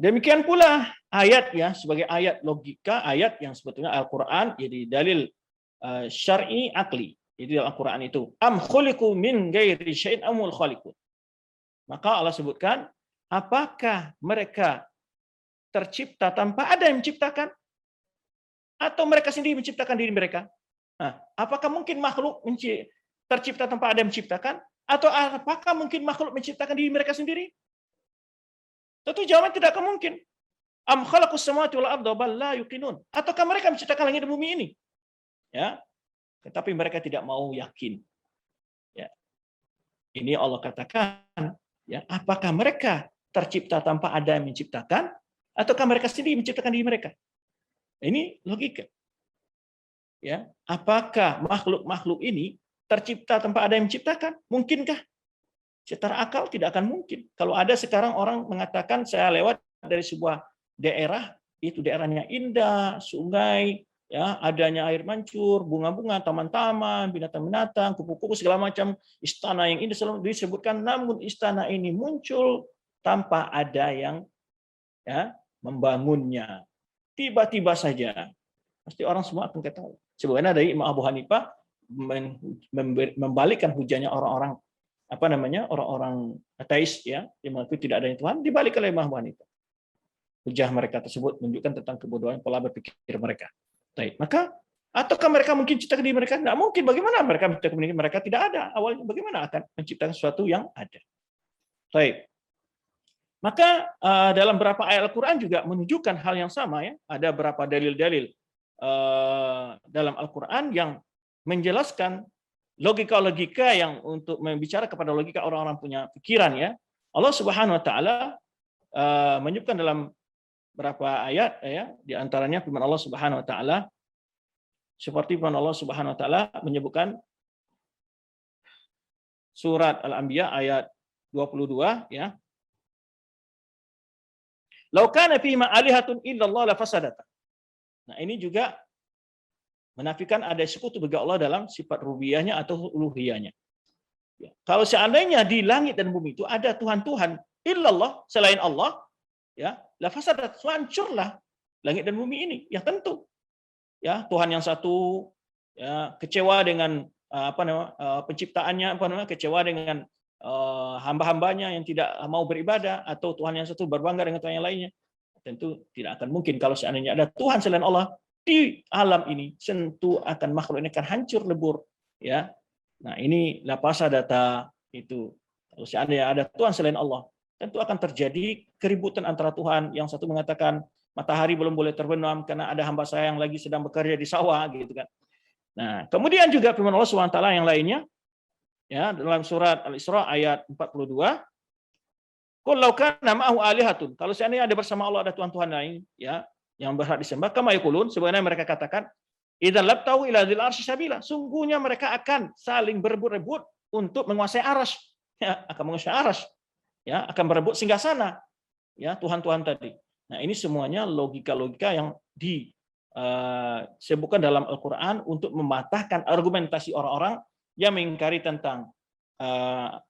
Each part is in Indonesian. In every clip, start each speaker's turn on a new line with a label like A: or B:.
A: Demikian pula ayat ya, sebagai ayat logika, ayat yang sebetulnya Al-Quran jadi dalil syar'i akli. Itu Al-Quran itu. Am khuliqu min ghairi syai'in amul khaliqun. Maka Allah sebutkan, apakah mereka tercipta tanpa ada yang menciptakan? Atau mereka sendiri menciptakan diri mereka? Nah, apakah mungkin makhluk tercipta tanpa ada yang menciptakan? Atau apakah mungkin makhluk menciptakan diri mereka sendiri? Tentu jawaban tidak akan mungkin. Am khalaqus samawati wal arda bal la yuqinun. Ataukah mereka menciptakan langit dan bumi ini? Ya. Tetapi mereka tidak mau yakin. Ya. Ini Allah katakan, ya, apakah mereka tercipta tanpa ada yang menciptakan ataukah mereka sendiri menciptakan diri mereka? Ini logika. Ya, apakah makhluk-makhluk ini tercipta tanpa ada yang menciptakan? Mungkinkah? Secara akal tidak akan mungkin. Kalau ada sekarang orang mengatakan saya lewat dari sebuah daerah, itu daerahnya indah, sungai, ya, adanya air mancur, bunga-bunga, taman-taman, binatang-binatang, kupu-kupu segala macam, istana yang indah selalu disebutkan, namun istana ini muncul tanpa ada yang ya membangunnya. Tiba-tiba saja. Pasti orang semua akan ketahui. Sebagaimana dari Imam Abu Hanifah membalikkan hujahnya orang-orang orang-orang ateis ya, yang mengaku tidak ada yang Tuhan, dibalik oleh Imam Abu Hanifah. Hujah mereka tersebut menunjukkan tentang kebodohan pola berpikir mereka. Baik, maka ataukah mereka mungkin ciptakan diri mereka? Tidak mungkin. Bagaimana mereka menciptakan diri mereka? Tidak ada. Awalnya bagaimana akan menciptakan sesuatu yang ada? Baik. Maka dalam beberapa ayat Al-Quran juga menunjukkan hal yang sama ya. Ada beberapa dalil-dalil dalam Al-Quran yang menjelaskan logika-logika yang untuk membicara kepada logika orang-orang punya pikiran ya. Allah Subhanahu wa taala menyebutkan dalam beberapa ayat ya, di antaranya firman Allah Subhanahu wa taala seperti firman Allah Subhanahu wa taala menyebutkan surat Al-Anbiya ayat 22 ya. Lau kana fihima alihatun illallah la fasadata. Nah, ini juga menafikan ada sekutu bagi Allah dalam sifat rububiyahnya atau uluhiyahnya. Ya. Kalau seandainya di langit dan bumi itu ada Tuhan-Tuhan illallah selain Allah, ya, la fasadat, hancurlah langit dan bumi ini. Ya tentu. Ya, Tuhan yang satu ya kecewa dengan penciptaannya, kecewa dengan hamba-hambanya yang tidak mau beribadah, atau Tuhan yang satu berbangga dengan Tuhan yang lainnya. Tentu tidak akan mungkin kalau seandainya ada Tuhan selain Allah di alam ini, tentu akan makhluk ini akan hancur lebur, ya. Nah, ini lapasa data itu. Kalau seandainya ada Tuhan selain Allah, tentu akan terjadi keributan antara Tuhan. Yang satu mengatakan matahari belum boleh terbenam karena ada hamba saya yang lagi sedang bekerja di sawah, gitu kan. Nah, kemudian juga firman Allah SWT yang lainnya, ya, dalam surat Al-Isra ayat 42, qul law kana ma'ahu alihatun, kalau seandainya ada bersama Allah ada tuhan-tuhan lain, ya, yang berhak disembah, kama yaqulun, sebenarnya mereka katakan, idzan labtau ila dzil arsy sabila, sungguhnya mereka akan saling berebut-rebut untuk menguasai arsy, ya, akan menguasai arsy, ya, akan berebut singgasana, ya, tuhan-tuhan tadi. Nah, ini semuanya logika-logika yang disebutkan dalam Al-Qur'an untuk mematahkan argumentasi orang-orang yang mengingkari tentang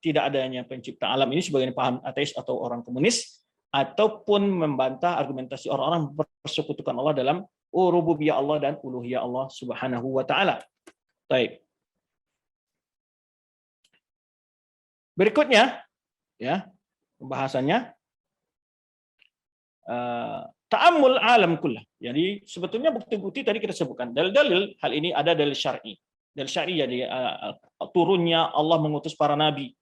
A: tidak adanya pencipta alam ini sebagai paham ateis atau orang komunis, ataupun membantah argumentasi orang-orang persekutukan Allah dalam rububiyah Allah dan uluhiyah Allah Subhanahu wa taala. Baik. Berikutnya ya, pembahasannya ta'ammul alam kullah. Jadi sebetulnya bukti-bukti tadi kita sebutkan. Dalil-dalil hal ini ada dalil syar'i. Dalil syar'i jadi turunnya Allah mengutus para nabi.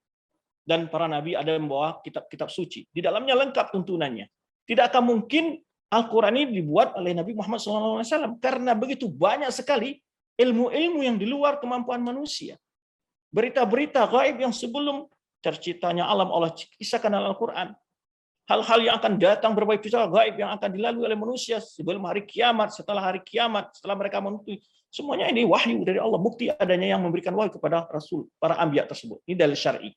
A: Dan para nabi ada yang membawa kitab-kitab suci. Di dalamnya lengkap tuntunannya. Tidak akan mungkin Al-Quran ini dibuat oleh Nabi Muhammad SAW. Karena begitu banyak sekali ilmu-ilmu yang di luar kemampuan manusia. Berita-berita gaib yang sebelum terciptanya alam Allah kisahkan dalam Al-Quran. Hal-hal yang akan datang berbagai kisah gaib yang akan dilalui oleh manusia sebelum hari kiamat, setelah hari kiamat, setelah mereka menuntut. Semuanya ini wahyu dari Allah. Bukti adanya yang memberikan wahyu kepada Rasul, para anbiya tersebut. Ini dalil syar'i.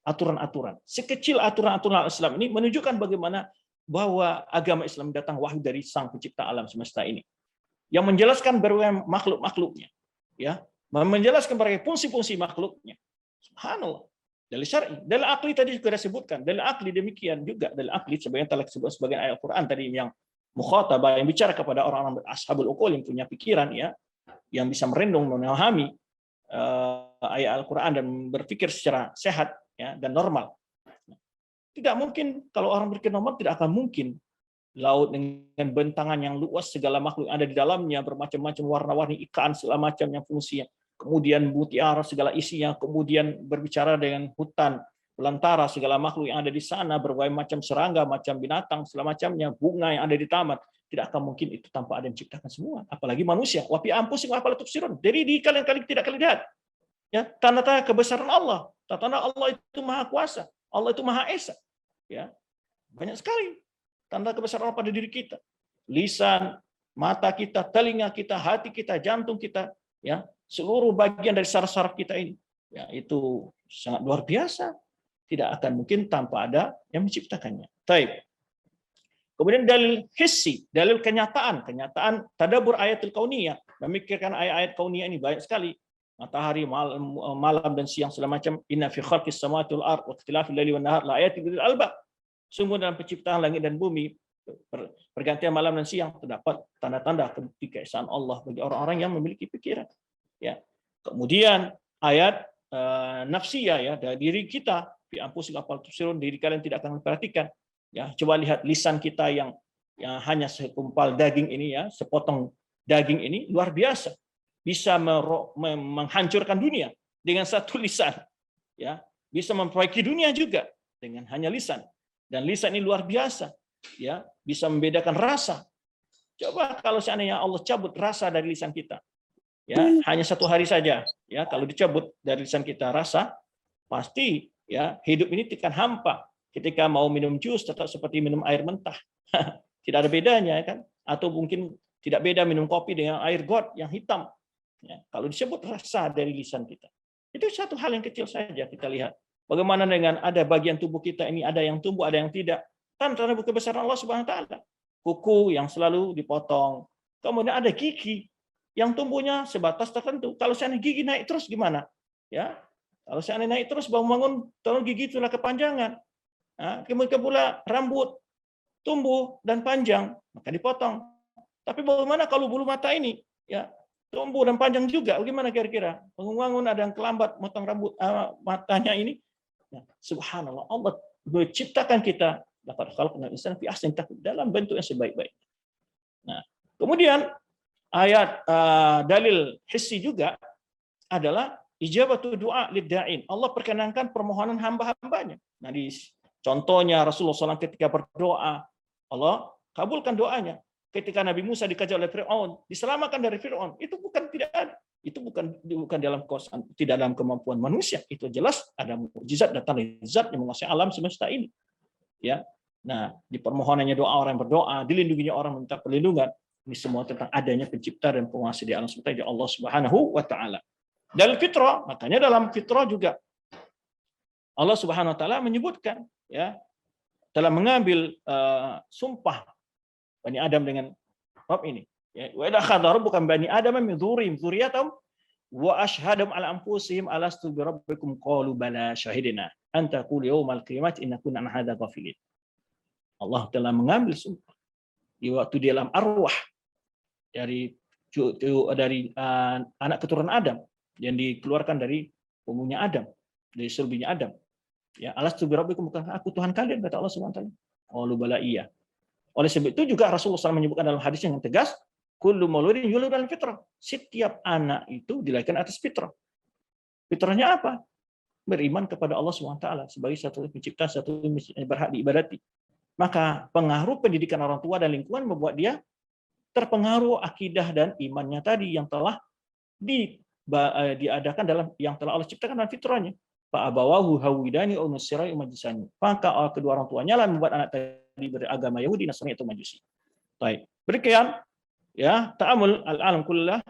A: Aturan-aturan. Sekecil aturan-aturan Islam ini menunjukkan bagaimana bahwa agama Islam datang wahyu dari Sang Pencipta alam semesta ini. Yang menjelaskan berbagai makhluk-makhluknya. Ya, menjelaskan berbagai fungsi-fungsi makhluknya. Subhanallah. Dalil syar'i. Dalil akli tadi juga disebutkan. Dalil akli demikian juga. Dalil akli sebagian telah disebut sebagai ayat Al-Quran tadi yang mukhatabah, yang bicara kepada orang-orang ashabul uqul yang punya pikiran, ya, yang bisa merendung, memahami ayat Al-Quran dan berpikir secara sehat, ya, dan normal. Tidak mungkin kalau orang berpikir normal, tidak akan mungkin laut dengan bentangan yang luas, segala makhluk yang ada di dalamnya, bermacam-macam warna-warni ikan, segala macam yang fungsinya, kemudian mutiara segala isinya, kemudian berbicara dengan hutan belantara, segala makhluk yang ada di sana, berbagai macam serangga, macam binatang, segala macamnya, bunga yang ada di taman, tidak akan mungkin itu tanpa ada yang menciptakan semua, apalagi manusia. Wa fi anfusikum afala tubsirun. Jadi di kalian tidak kalian lihat, ya, tanda-tanda kebesaran Allah, tanda-tanda Allah itu maha kuasa, Allah itu maha esa, ya, banyak sekali tanda kebesaran Allah pada diri kita, lisan, mata kita, telinga kita, hati kita, jantung kita, ya, seluruh bagian dari saraf-saraf kita ini, ya, itu sangat luar biasa, tidak akan mungkin tanpa ada yang menciptakannya. Baik. Kemudian dalil hissi, dalil kenyataan tadabbur ayatul kauniyah, memikirkan ayat-ayat kauniyah ini banyak sekali. Matahari, malam dan siang segala macam. Inna fi khalqis samawati wal ardh wa ikhtilafil laili wan nahar la ayatin lil albab. Sungguh dalam penciptaan langit dan bumi, pergantian malam dan siang, terdapat tanda-tanda keesaan Allah bagi orang-orang yang memiliki pikiran. Ya. Kemudian ayat nafsiyah, ya, dari diri kita, fi anfusikum afala tubsirun, diri kalian tidak akan memperhatikan. Ya, coba lihat lisan kita yang hanya sekumpal daging ini, ya, sepotong daging ini, luar biasa, bisa menghancurkan dunia dengan satu lisan, ya, bisa memperbaiki dunia juga dengan hanya lisan, dan lisan ini luar biasa, ya, bisa membedakan rasa. Coba kalau seandainya Allah cabut rasa dari lisan kita, ya, hanya satu hari saja, ya, kalau dicabut dari lisan kita rasa, pasti, ya, hidup ini tekan hampa. Ketika mau minum jus tetap seperti minum air mentah. Tidak ada bedanya, kan? Atau mungkin tidak beda minum kopi dengan air got yang hitam. Ya, kalau disebut rasa dari lisan kita. Itu satu hal yang kecil saja kita lihat. Bagaimana dengan ada bagian tubuh kita ini, ada yang tumbuh, ada yang tidak. Tanda kebesaran Allah Subhanahu wa taala. Kuku yang selalu dipotong. Kemudian ada gigi yang tumbuhnya sebatas tertentu. Kalau seandainya gigi naik terus gimana? Ya. Kalau seandainya naik terus bangun-bangun, kalau gigi itulah kepanjangan. Kemudian pula rambut tumbuh dan panjang, maka dipotong. Tapi bagaimana kalau bulu mata ini, ya, tumbuh dan panjang juga? Bagaimana kira-kira? Bangun-bangun ada yang kelambat motong rambut matanya ini. Ya, subhanallah, Allah menciptakan kita dalam bentuk yang sebaik-baik. Nah, kemudian ayat dalil hissi juga adalah ijabatu du'a lid-da'in. Allah perkenankan permohonan hamba-hambanya. Nah, contohnya Rasulullah SAW ketika berdoa, Allah kabulkan doanya. Ketika Nabi Musa dikejar oleh Fir'aun, diselamatkan dari Fir'aun. Itu bukan tidak ada. Itu bukan dalam kuasa, tidak dalam kemampuan manusia. Itu jelas ada mukjizat datang dari zat yang menguasai alam semesta ini. Ya. Nah, di permohonannya doa orang yang berdoa, dilindunginya orang minta perlindungan. Ini semua tentang adanya pencipta dan penguasa di alam semesta, yaitu Allah Subhanahu wa taala. Dalam fitrah, makanya dalam fitrah juga Allah Subhanahu wa taala menyebutkan, ya, telah mengambil sumpah Bani Adam dengan bab ini. Ya, wa idza akhadha rabbuka bani Adam min dzurriyyatihim wa ashhadum ala anfusihim alastu bi rabbikum qalu bala syahidina an taqulu yawmal qiyamati inna kunna an hadza ghafilin. Allah telah mengambil sumpah di waktu di dalam arwah dari anak keturunan Adam yang dikeluarkan dari punggungnya Adam, dari sulbinya Adam. Ya, alastu bi rabbikum, bukan aku Tuhan kalian, kata Allah Subhanahu wa taala. Qalu bala iya. Oleh sebab itu juga Rasulullah SAW menyebutkan dalam hadis yang tegas, kullu mauludin yuladu alal fitrah. Setiap anak itu dilahirkan atas fitrah. Fitrahnya apa? Beriman kepada Allah Subhanahu wa taala sebagai satu pencipta, satu berhak diibadati. Maka pengaruh pendidikan orang tua dan lingkungan membuat dia terpengaruh akidah dan imannya tadi yang telah diadakan dalam yang telah Allah ciptakan dalam fitrahnya. Fa'abawahu hawidani aw nusirani majusani. Maka kedua orang tuanya lah membuat anak tadi beragama Yahudi, Nasrani atau Majusi. Baik. Demikian, ya, ta'amul al-alam kullah,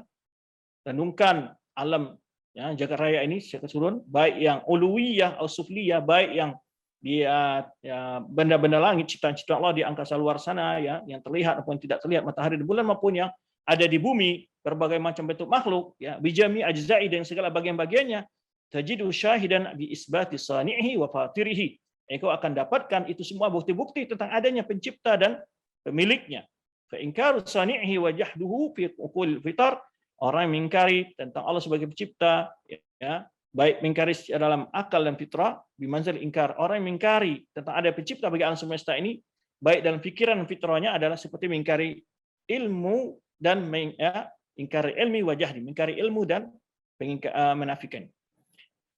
A: renungkan alam, ya, jagat raya ini secara keseluruhan, baik yang uluwiyah atau sufliyah, baik yang dia, ya, benda-benda langit, ciptaan-ciptaan Allah di angkasa luar sana, ya, yang terlihat maupun tidak terlihat, matahari dan bulan, maupun yang ada di bumi, berbagai macam bentuk makhluk, ya, bijami ajza'i dan segala bagian-bagiannya, tajidu syahidan bi isbati sani'ihi wa fatirihi. Engkau akan dapatkan itu semua bukti-bukti tentang adanya pencipta dan pemiliknya. Fa inkaru sani'ihi wa jahduhu fi uqul fitar, orang yang mengingkari tentang Allah sebagai pencipta, ya, baik mengingkari dalam akal dan fitrah, bimanzil ingkar. Orang yang mengingkari tentang ada pencipta bagi alam semesta ini, baik dalam pikiran dan fitrahnya adalah seperti mengingkari ilmu dan ingkari ilmi wajah, mengingkari ilmu dan menafikan.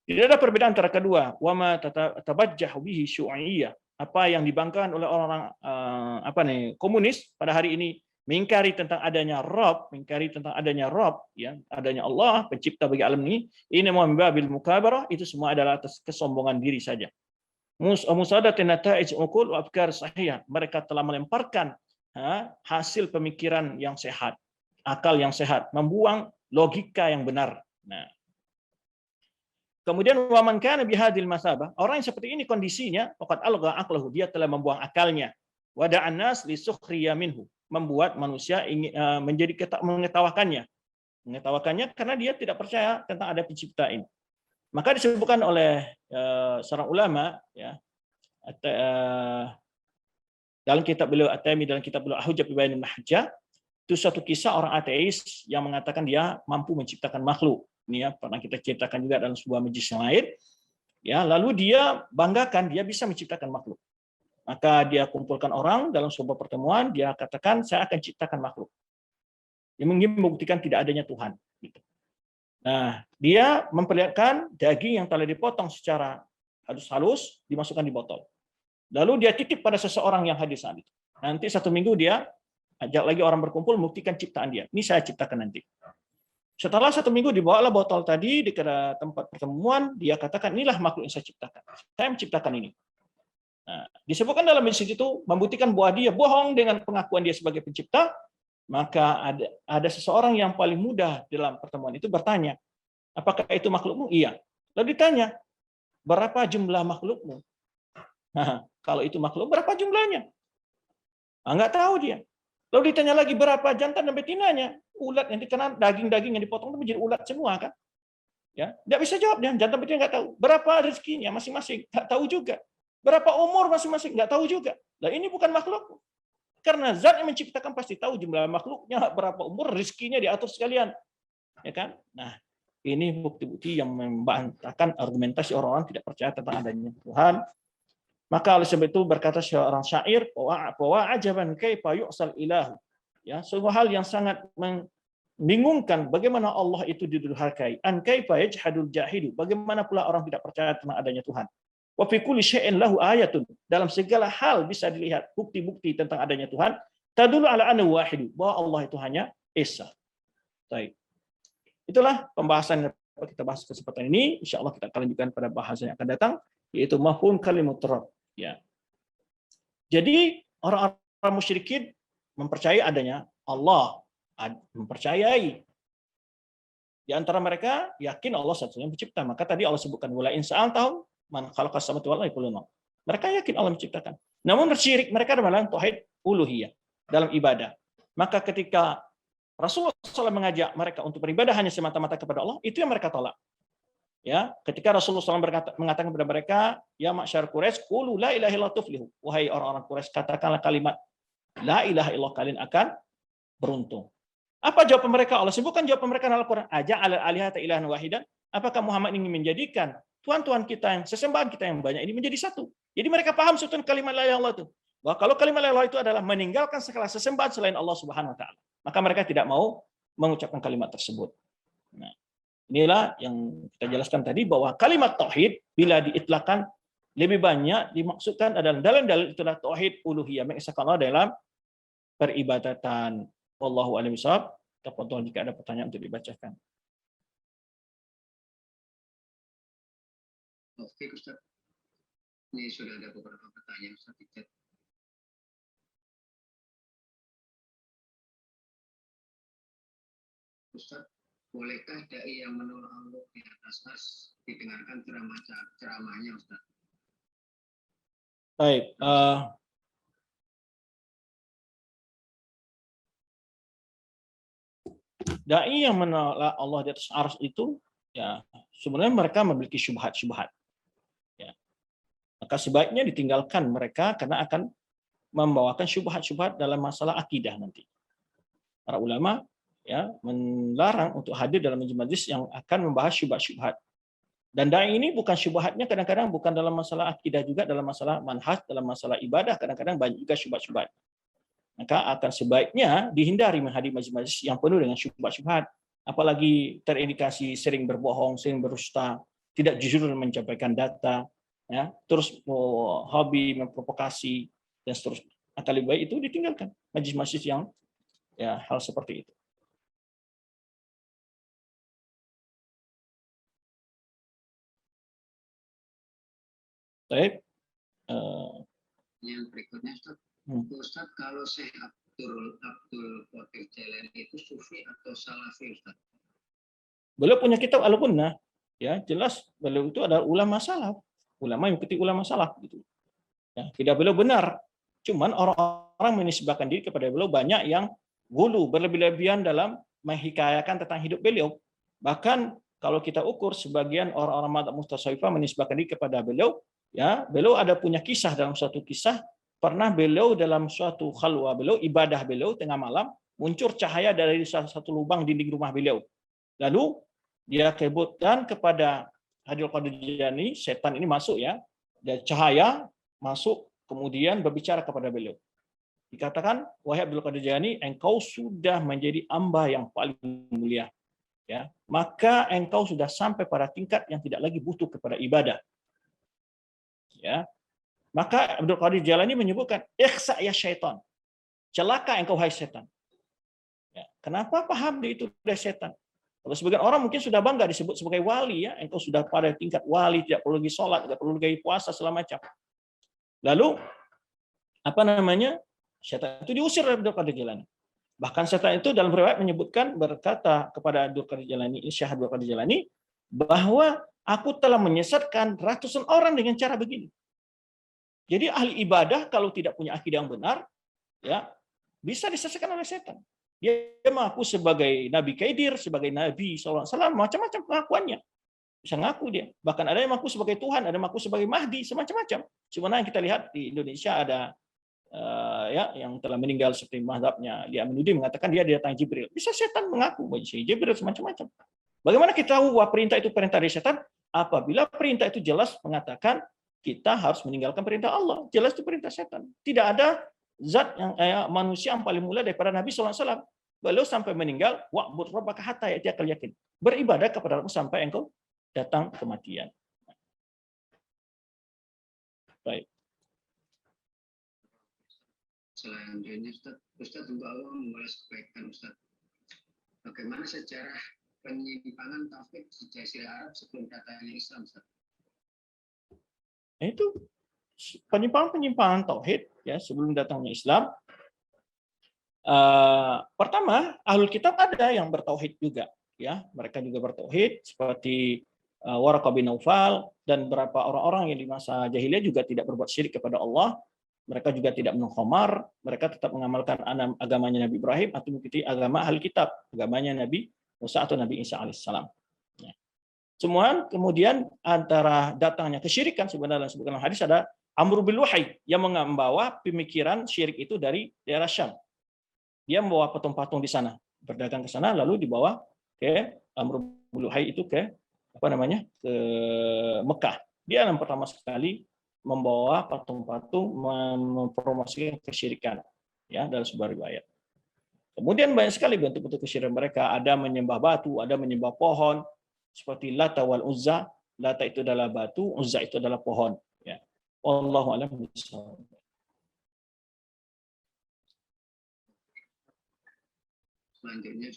A: Tidak ada perbedaan antara kedua. Wama tabajjah bihi syu'iyah. Apa yang dibanggakan oleh orang-orang komunis pada hari ini, mengingkari tentang adanya Rabb, mengingkari tentang adanya Rabb, ya, adanya Allah pencipta bagi alam ini mau membabil mukabarah, itu semua adalah atas kesombongan diri saja. Musadatin nata'ij uqul wa afkar sahihah. Mereka telah melemparkan hasil pemikiran yang sehat, akal yang sehat, membuang logika yang benar. Nah, kemudian wa man kana bihadil masabah, orang yang seperti ini kondisinya, faqad algha aqlahu, dia telah membuang akalnya. Wa da'an nas li sukhriya minhu, membuat manusia ingin menjadi mengetawakannya karena dia tidak percaya tentang ada pencipta ini. Maka disebutkan oleh seorang ulama, ya, dalam kitab beliau At-Taimi, dalam kitab beliau Hujjah fi Bayanil Mahajjah, itu satu kisah orang ateis yang mengatakan dia mampu menciptakan makhluk. Ini ya, pernah kita ceritakan juga dalam sebuah majelis yang lain. Ya, lalu dia banggakan dia bisa menciptakan makhluk. Maka dia kumpulkan orang dalam sebuah pertemuan, dia katakan saya akan ciptakan makhluk. Dia ingin membuktikan tidak adanya Tuhan. Nah, dia memperlihatkan daging yang telah dipotong secara halus-halus dimasukkan di botol. Lalu dia titip pada seseorang yang hadir saat itu. Nanti 1 minggu dia ajak lagi orang berkumpul membuktikan ciptaan dia. Ini saya ciptakan nanti. Setelah 1 minggu dibawalah botol tadi di tempat pertemuan, dia katakan inilah makhluk yang saya ciptakan. Saya menciptakan ini. Nah, disebutkan dalam hadis itu membuktikan bahwa dia bohong dengan pengakuan dia sebagai pencipta. Maka ada seseorang yang paling muda dalam pertemuan itu bertanya, apakah itu makhlukmu? Iya. Lalu ditanya, berapa jumlah makhlukmu? Nah, kalau itu makhluk, berapa jumlahnya? Nggak tahu dia. Lalu ditanya lagi, berapa jantan dan betinanya? Ulat yang dikenal, daging-daging yang dipotong itu menjadi ulat semua kan? Ya, nggak bisa jawab dia. Jantan betina nggak tahu. Berapa rezekinya masing-masing? Nggak tahu juga. Berapa umur masing-masing? Nggak tahu juga. Nah, ini bukan makhluk. Karena zat yang menciptakan pasti tahu jumlah makhluknya, berapa umur, rezekinya diatur sekalian. Ya kan? Nah, ini bukti-bukti yang membantahkan argumentasi orang-orang tidak percaya tentang adanya Tuhan. Maka oleh sebab itu berkata seorang syair, wa ajaban kaifa yu'sal ilahu. Ya, sebuah hal yang sangat membingungkan bagaimana Allah itu didurhakai. An kaifa yajhadul jahidu. Bagaimana pula orang tidak percaya tentang adanya Tuhan. Wa fi kulli syai'in lahu ayatun. Dalam segala hal bisa dilihat bukti-bukti tentang adanya Tuhan. Tadullu ala annahu wahidu. Bahwa Allah itu hanya esa. Baik. Itulah pembahasan yang kita bahas kesempatan ini. Insyaallah kita akan lanjutkan pada bahasan yang akan datang, yaitu mafhum kalimat Rabb. Ya. Jadi orang-orang musyrikin mempercayai adanya Allah, mempercayai. Di antara mereka yakin Allah satu-satunya pencipta. Maka tadi Allah sebutkan wala in sa'altahum man khalaqas samawati wal ardi yaquluna. Mereka yakin Allah menciptakan. Namun syirik mereka dalam tauhid uluhiyah, dalam ibadah. Maka ketika Rasulullah SAW mengajak mereka untuk beribadah hanya semata-mata kepada Allah, itu yang mereka tolak. Ya, ketika Rasulullah SAW mengatakan kepada mereka, ya ma'syar Quraisy, qulu la ilaha illallah tuflihu. Wahai orang-orang Quraisy, katakanlah kalimat la ilaha illallah, kalian akan beruntung. Apa jawaban mereka? Allah sebutkan jawaban mereka dalam Al-Qur'an. Aja'al alihata ilahan wahidan? Apakah Muhammad ingin menjadikan Tuhan-Tuhan kita yang sesembahan kita yang banyak ini menjadi satu? Jadi mereka paham sebetulnya kalimat la ilaha illallah itu. Bahwa kalau kalimat la ilaha itu adalah meninggalkan segala sesembahan selain Allah Subhanahu wa taala. Maka mereka tidak mau mengucapkan kalimat tersebut. Nah, inilah yang kita jelaskan tadi bahwa kalimat tauhid bila diitlakkan lebih banyak dimaksudkan adalah dalam dalil itulah tauhid uluhiyah, mengesahkan Allah dalam peribadatan. Wallahu a'lam bishawab. Tafadhol jika ada pertanyaan untuk dibacakan.
B: Oke, Ustaz. Ini sudah ada beberapa pertanyaan Ustaz di chat. Ustaz, bolehkah dai yang menolak Allah di atas ars didengarkan ceramahnya, Ustaz?
A: Baik. Dai yang menolak Allah di atas ars itu ya sebenarnya mereka memiliki syubhat-syubhat. Ya. Maka sebaiknya ditinggalkan mereka karena akan membawakan syubhat-syubhat dalam masalah akidah nanti. Para ulama ya melarang untuk hadir dalam majlis yang akan membahas syubhat-syubhat. Dan dai ini bukan syubhatnya kadang-kadang bukan dalam masalah akidah juga, dalam masalah manhaj, dalam masalah ibadah kadang-kadang banyak juga syubhat-syubhat. Maka akan sebaiknya dihindari menghadiri majlis-majlis yang penuh dengan syubhat-syubhat, apalagi terindikasi sering berbohong, sering berdusta, tidak jujur menyampaikan data, ya, terus hobi memprovokasi dan seterusnya. Akan lebih baik itu ditinggalkan majlis-majlis yang ya hal seperti itu. Baik.
B: Yang berikutnya Ustaz. Ustaz, kalau Syekh Abdul Qadir Jailani itu sufi atau salafi Ustaz?
A: Beliau punya kitab Al-Gunnah, ya jelas beliau itu adalah ulama salaf, ulama yang mengikuti ulama salaf gitu. Ya, tidak beliau benar. Cuman orang-orang menisbahkan diri kepada beliau banyak yang gulu berlebih-lebihan dalam menghikayakan tentang hidup beliau. Bahkan kalau kita ukur sebagian orang-orang madzhab mutasawwifah menisbahkan diri kepada beliau, ya beliau ada punya kisah dalam suatu kisah pernah beliau dalam suatu khalwah beliau ibadah beliau tengah malam muncul cahaya dari salah satu lubang dinding rumah beliau. Lalu dia kebutkan kepada Abdul Qadir Jailani, setan ini masuk ya, dan cahaya masuk kemudian berbicara kepada beliau. Dikatakan, wahai Abdul Qadir Jailani, engkau sudah menjadi hamba yang paling mulia. Ya, maka engkau sudah sampai pada tingkat yang tidak lagi butuh kepada ibadah. Ya, maka Abdul Qadir Jailani menyebutkan, ikhsa ya syaitan, celaka engkau hai setan. Ya, kenapa paham dia itu dari setan? Kalau sebagian orang mungkin sudah bangga disebut sebagai wali, ya, engkau sudah pada tingkat wali, tidak perlu lagi sholat, tidak perlu lagi puasa segala macam. Lalu apa namanya? Setan itu diusir oleh Abdul Qadir Jailani. Bahkan setan itu dalam riwayat menyebutkan berkata kepada Abdul Qadir Jailani, Syekh Abdul Qadir Jailani, bahwa aku telah menyesatkan ratusan orang dengan cara begini. Jadi ahli ibadah kalau tidak punya akidah yang benar, ya bisa disesatkan oleh setan. Dia mengaku sebagai Nabi Khidir, sebagai Nabi SAW, macam-macam pengakuannya. Bisa ngaku dia. Bahkan ada yang mengaku sebagai Tuhan, ada yang mengaku sebagai Mahdi, semacam-macam. Sebenarnya kita lihat di Indonesia ada ya yang telah meninggal seperti mazhabnya Li Aminuddin mengatakan dia didatangi Jibril. Bisa setan mengaku bahwa Jibril semacam-macam. Bagaimana kita tahu bahwa perintah itu perintah dari setan? Apabila perintah itu jelas mengatakan kita harus meninggalkan perintah Allah. Jelas itu perintah setan. Tidak ada zat yang manusia yang paling mulia daripada Nabi SAW. Beliau sampai meninggal, wa'bud rabbaka hatta ya'tiyakal yakin. Beribadah kepada Allah sampai engkau datang kematian. Baik.
B: Selanjutnya Ustaz untuk Allah membalas kebaikan Ustaz. Bagaimana sejarah penyimpangan tauhid di Jazirah Arab sebelum datangnya Islam Ustaz?
A: Itu penyimpangan tauhid ya sebelum datangnya Islam. Pertama, ahlul kitab ada yang bertauhid juga, ya mereka juga bertauhid seperti Waraqah bin Naufal dan beberapa orang-orang yang di masa jahiliyah juga tidak berbuat syirik kepada Allah. Mereka juga tidak minum khamar, mereka tetap mengamalkan agamanya Nabi Ibrahim atau mengikuti agama ahlul kitab, agamanya Nabi Musa atau Nabi Isa alaihissalam. Ya. Semua kemudian antara datangnya kesyirikan sebenarnya dalam hadis ada Amr bil Wahyi yang membawa pemikiran syirik itu dari daerah Syam. Dia membawa patung-patung di sana, berdagang ke sana lalu dibawa ke Amr bil Wahyi itu ke ke Mekah. Dia yang pertama sekali membawa patung-patung mempromosikan kesyirikan ya dalam sebuah riwayat. Kemudian banyak sekali bentuk-bentuk kesyirikan mereka, ada menyembah batu, ada menyembah pohon seperti Lata wal Uzza. Lata itu adalah batu, Uzza itu adalah pohon ya. Wallahu a'lam bishawab.
B: Selanjutnya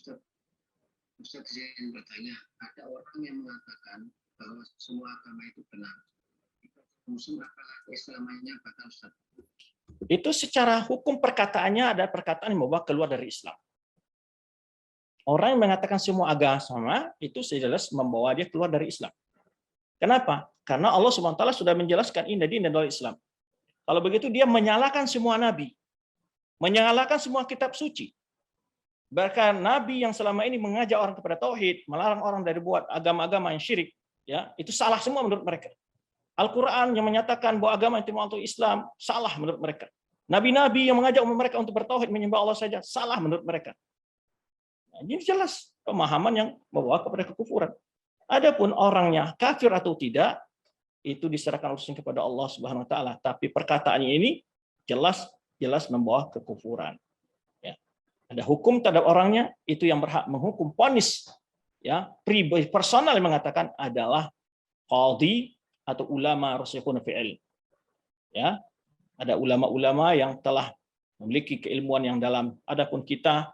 B: Ustaz ingin bertanya, ada orang yang mengatakan bahwa semua agama itu benar. Musuh apakah keislamannya batal Ustaz?
A: Itu secara hukum perkataannya ada perkataan yang membawa keluar dari Islam. Orang yang mengatakan semua agama sama itu jelas membawa dia keluar dari Islam. Kenapa? Karena Allah SWT sudah menjelaskan inna dina adalah Islam. Kalau begitu dia menyalahkan semua nabi, menyalahkan semua kitab suci. Bahkan Nabi yang selama ini mengajak orang kepada tauhid, melarang orang dari buat agama-agama yang syirik, ya, itu salah semua menurut mereka. Al-Quran yang menyatakan bahwa agama itu untuk Islam, salah menurut mereka. Nabi-nabi yang mengajak mereka untuk bertauhid menyembah Allah saja, salah menurut mereka. Nah, ini jelas pemahaman yang membawa kepada kekufuran. Adapun orangnya kafir atau tidak, itu diserahkan urusan kepada Allah Subhanahu wa taala, tapi perkataannya ini jelas membawa kekufuran. Ya. Ada hukum terhadap orangnya, itu yang berhak menghukum vonis, ya, pribadi personal yang mengatakan adalah qadhi atau ulama rasikhun fi'il. Ya. Ada ulama-ulama yang telah memiliki keilmuan yang dalam. Adapun kita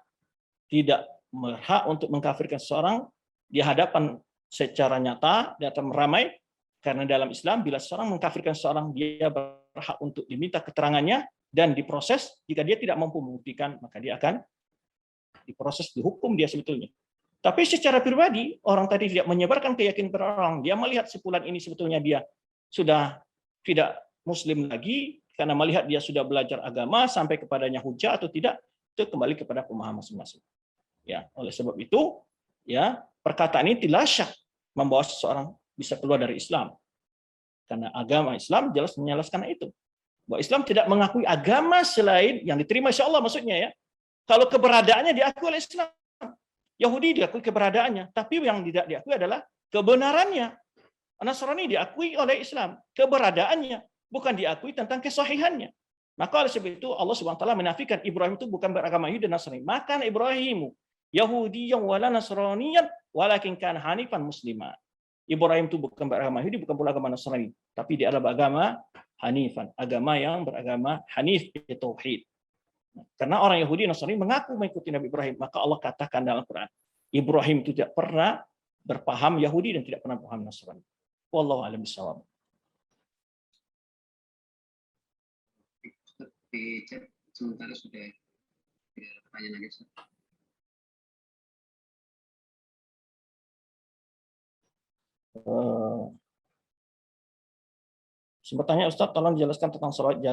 A: tidak berhak untuk mengkafirkan seseorang di hadapan secara nyata, di hadapan ramai, karena dalam Islam bila seorang mengkafirkan seseorang, dia berhak untuk diminta keterangannya dan diproses. Jika dia tidak mampu membuktikan, maka dia akan diproses, dihukum dia sebetulnya. Tapi secara pribadi, orang tadi tidak menyebarkan keyakinan kepada orang. Dia melihat si fulan ini sebetulnya dia sudah tidak muslim lagi, karena melihat dia sudah belajar agama sampai kepadanya hujah atau tidak, itu kembali kepada pemahaman masing-masing. Ya, oleh sebab itu, ya, perkataan ini tidak syak membawa seseorang bisa keluar dari Islam. Karena agama Islam jelas menjelaskan itu. Bahwa Islam tidak mengakui agama selain yang diterima insya Allah, maksudnya ya. Kalau keberadaannya diakui oleh Islam. Yahudi diakui keberadaannya, tapi yang tidak diakui adalah kebenarannya. Nasrani diakui oleh Islam, keberadaannya, bukan diakui tentang kesahihannya. Maka oleh sebab itu Allah Subhanahu wa taala menafikan Ibrahim itu bukan beragama Yahudi dan Nasrani. Maka Ibrahimu Yahudiyan wala Nasraniyan walakin kana hanifan muslima. Ibrahim itu bukan beragama Yahudi, bukan pula agama Nasrani, tapi dia adalah agama hanifan, agama yang beragama hanif, tauhid. Karena orang Yahudi dan Nasrani mengaku mengikuti Nabi Ibrahim, maka Allah katakan dalam Al-Quran, Ibrahim itu tidak pernah berpaham Yahudi dan tidak pernah berpaham Nasrani. Wallahu a'lam bishawab.
B: Di chat sementara sudah tidak ada pertanyaan lagi.
A: Sempat tanya Ustaz, tolong jelaskan tentang salawat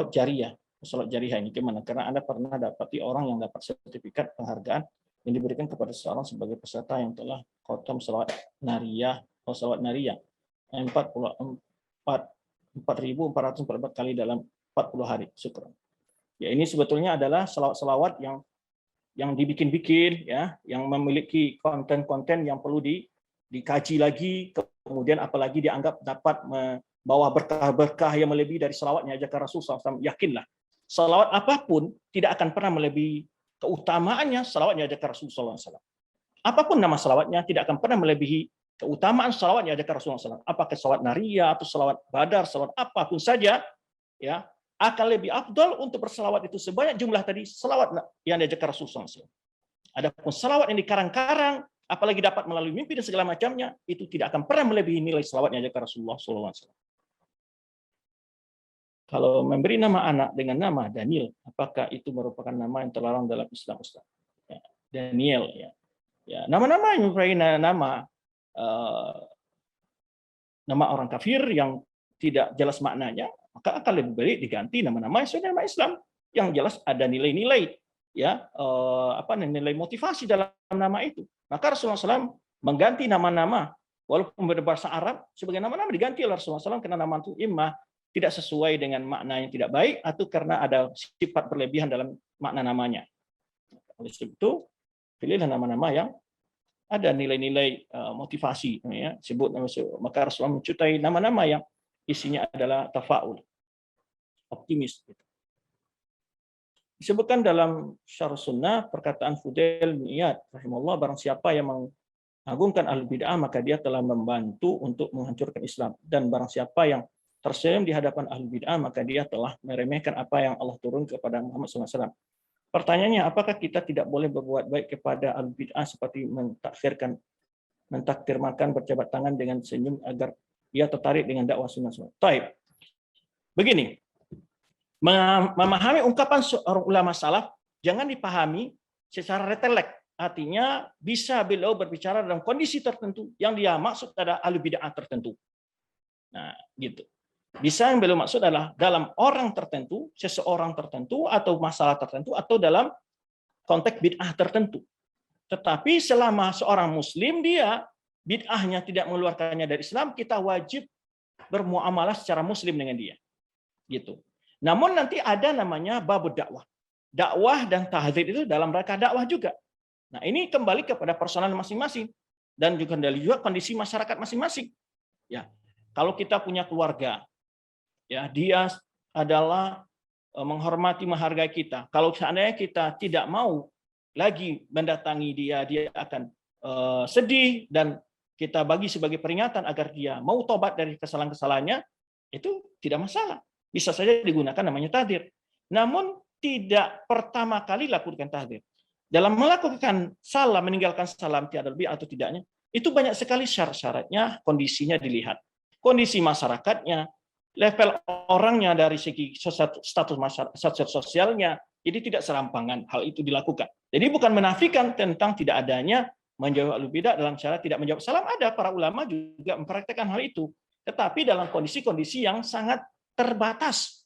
A: jariyah. Salat jariyah ini gimana? Karena Anda pernah dapati orang yang dapat sertifikat penghargaan yang diberikan kepada seorang sebagai peserta yang telah khotam salawat nariyah atau salawat nariyah 4.444 kali dalam 40 hari. Syukran. Ya, ini sebetulnya adalah salawat-salawat yang dibikin-bikin, ya, yang memiliki konten-konten yang perlu dikaji lagi, kemudian apalagi dianggap dapat membawa berkah-berkah yang melebihi dari salawatnya ajakan Rasul SAW. Yakinlah, salawat apapun tidak akan pernah melebihi keutamaannya salawatnya ajakan Rasul SAW. Apapun nama salawatnya tidak akan pernah melebihi keutamaan salawatnya ajakan Rasul SAW. Apakah salawat nariyah atau salawat badar, salawat apapun saja, ya, akan lebih afdal untuk bersalawat itu sebanyak jumlah tadi salawat yang diajarkan Rasulullah SAW. Adapun salawat yang dikarang-karang, apalagi dapat melalui mimpi dan segala macamnya, itu tidak akan pernah melebihi nilai salawat yang diajarkan Rasulullah SAW. Kalau memberi nama anak dengan nama Daniel, apakah itu merupakan nama yang terlarang dalam Islam, Ustaz? Ya, Daniel, ya. Ya, nama-nama yang merupakan nama orang kafir yang tidak jelas maknanya, maka akan lebih baik diganti nama-nama sesuai nama Islam yang jelas ada nilai-nilai, ya, nilai motivasi dalam nama itu. Maka Rasulullah SAW mengganti nama-nama walaupun berbahasa Arab sebagai nama-nama diganti oleh Rasulullah SAW karena nama itu imma tidak sesuai dengan makna yang tidak baik atau karena ada sifat berlebihan dalam makna namanya. Oleh sebab itu pilihlah nama-nama yang ada nilai-nilai motivasi, ya, maka Rasulullah mencintai nama-nama yang isinya adalah tafaul, optimis. Disebutkan dalam Syarh Sunnah perkataan Fudail bin Iyad rahimahullah, barang siapa yang mengagungkan ahlul bid'ah maka dia telah membantu untuk menghancurkan Islam, dan barang siapa yang tersenyum di hadapan ahlul bid'ah maka dia telah meremehkan apa yang Allah turun kepada Muhammad SAW. Pertanyaannya, apakah kita tidak boleh berbuat baik kepada ahlul bid'ah seperti mentakdir makan, berjabat tangan dengan senyum agar ia tertarik dengan dakwah sunnah? Taib. Begini, memahami ungkapan seorang ulama salaf jangan dipahami secara retelek. Artinya bisa beliau berbicara dalam kondisi tertentu yang dia maksud ada ahlul bid'ah tertentu. Nah, gitu. Bisa yang beliau maksud adalah dalam orang tertentu, seseorang tertentu, atau masalah tertentu, atau dalam konteks bid'ah tertentu. Tetapi selama seorang muslim dia bid'ahnya tidak mengeluarkannya dari Islam, kita wajib bermuamalah secara muslim dengan dia. Gitu. Namun nanti ada namanya babud dakwah. Dakwah dan tahdzir itu dalam rangka dakwah juga. Nah, ini kembali kepada personal masing-masing dan juga kondisi masyarakat masing-masing. Ya. Kalau kita punya keluarga, ya dia adalah menghormati, menghargai kita. Kalau seandainya kita tidak mau lagi mendatangi dia, dia akan sedih dan kita bagi sebagai peringatan agar dia mau tobat dari kesalahan-kesalahannya, itu tidak masalah. Bisa saja digunakan namanya tahdzir. Namun tidak pertama kali lakukan tahdzir. Dalam melakukan salam, meninggalkan salam tiada lebih atau tidaknya, itu banyak sekali syarat-syaratnya, kondisinya dilihat. Kondisi masyarakatnya, level orangnya dari segi status sosialnya, jadi tidak serampangan hal itu dilakukan. Jadi bukan menafikan tentang tidak adanya menjawab al-bidah dalam cara tidak menjawab salam. Ada para ulama juga mempraktekkan hal itu, tetapi dalam kondisi-kondisi yang sangat terbatas.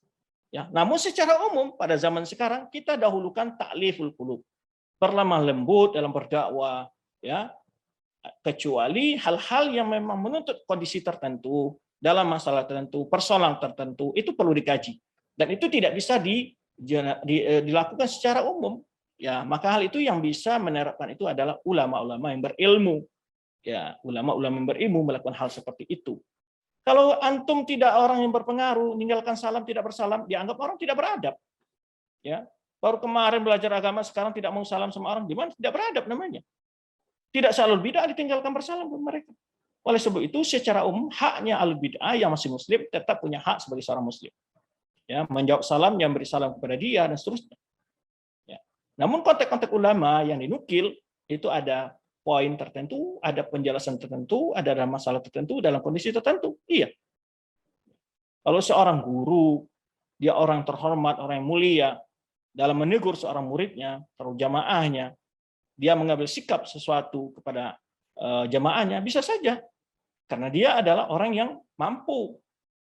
A: Ya, namun secara umum pada zaman sekarang kita dahulukan ta'liful qulub, perlemah lembut dalam berdakwah, ya, kecuali hal-hal yang memang menuntut kondisi tertentu, dalam masalah tertentu, persoalan tertentu, itu perlu dikaji. Dan itu tidak bisa dilakukan secara umum. Ya, maka hal itu yang bisa menerapkan itu adalah ulama-ulama yang berilmu. Ya, ulama-ulama yang berilmu melakukan hal seperti itu. Kalau antum tidak orang yang berpengaruh, meninggalkan salam, tidak bersalam, dianggap orang tidak beradab. Ya, baru kemarin belajar agama, sekarang tidak mau salam sama orang, gimana? Tidak beradab namanya. Tidak salul bid'ah ditinggalkan bersalam ke mereka. Oleh sebab itu, secara umum haknya alul bid'ah yang masih muslim tetap punya hak sebagai seorang muslim. Ya, menjawab salam, yang beri salam kepada dia dan seterusnya. Ya. Namun konteks-konteks ulama yang dinukil itu ada poin tertentu, ada penjelasan tertentu, ada dalam masalah tertentu, dalam kondisi tertentu. Iya. Kalau seorang guru, dia orang terhormat, orang yang mulia, dalam menegur seorang muridnya, atau jamaahnya, dia mengambil sikap sesuatu kepada jamaahnya, bisa saja. Karena dia adalah orang yang mampu,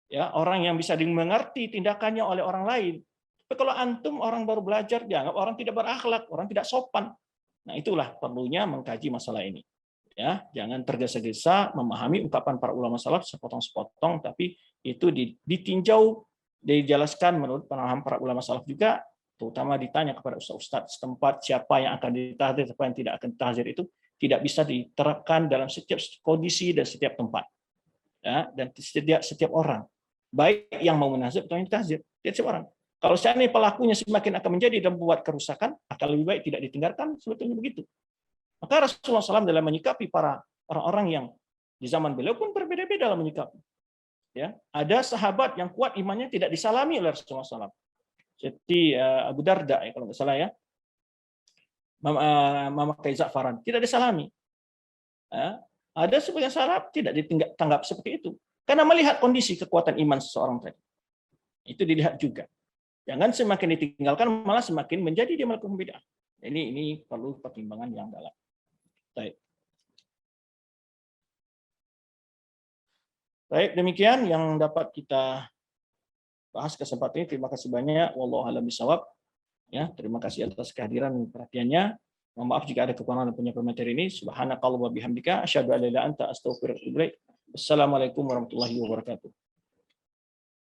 A: ya, orang yang bisa dimengerti tindakannya oleh orang lain. Tapi kalau antum orang baru belajar, dianggap orang tidak berakhlak, orang tidak sopan. Nah, itulah perlunya mengkaji masalah ini. Ya, jangan tergesa-gesa memahami ungkapan para ulama salaf sepotong-sepotong, tapi itu ditinjau, dijelaskan menurut pemahaman para ulama salaf juga, terutama ditanya kepada ustaz-ustaz setempat siapa yang akan ditahdzir, siapa yang tidak akan ditahdzir, itu tidak bisa diterapkan dalam setiap kondisi dan setiap tempat. Ya, dan setiap orang, baik yang mau menahdzir atau yang ditahdzir, setiap orang. Kalau seandainya pelakunya semakin akan menjadi dan membuat kerusakan, akan lebih baik tidak ditinggalkan, sebetulnya begitu. Maka Rasulullah SAW dalam menyikapi para orang-orang yang di zaman beliau pun berbeda-beda dalam menyikapi. Ya, ada sahabat yang kuat imannya tidak disalami oleh Rasulullah SAW. Seperti Abu Darda, ya, kalau nggak salah ya, Mama Za'faran tidak disalami. Ya, ada sebagian sahabat tidak ditanggap seperti itu, karena melihat kondisi kekuatan iman seseorang tadi. Itu dilihat juga. Jangan semakin ditinggalkan malah semakin menjadi dia melakukan bid'ah. Ini perlu pertimbangan yang dalam. Baik, demikian yang dapat kita bahas kesempatan ini. Terima kasih banyak. Wallahu a'lam bishawab. Ya, terima kasih atas kehadiran dan perhatiannya. Mohon maaf jika ada kekurangan dan penyebab materi ini. Subhanakallahumma bihamdika asyhadu an la ilaha illa anta astaghfiruka wa atubu ilaik. Wassalamualaikum warahmatullahi wabarakatuh.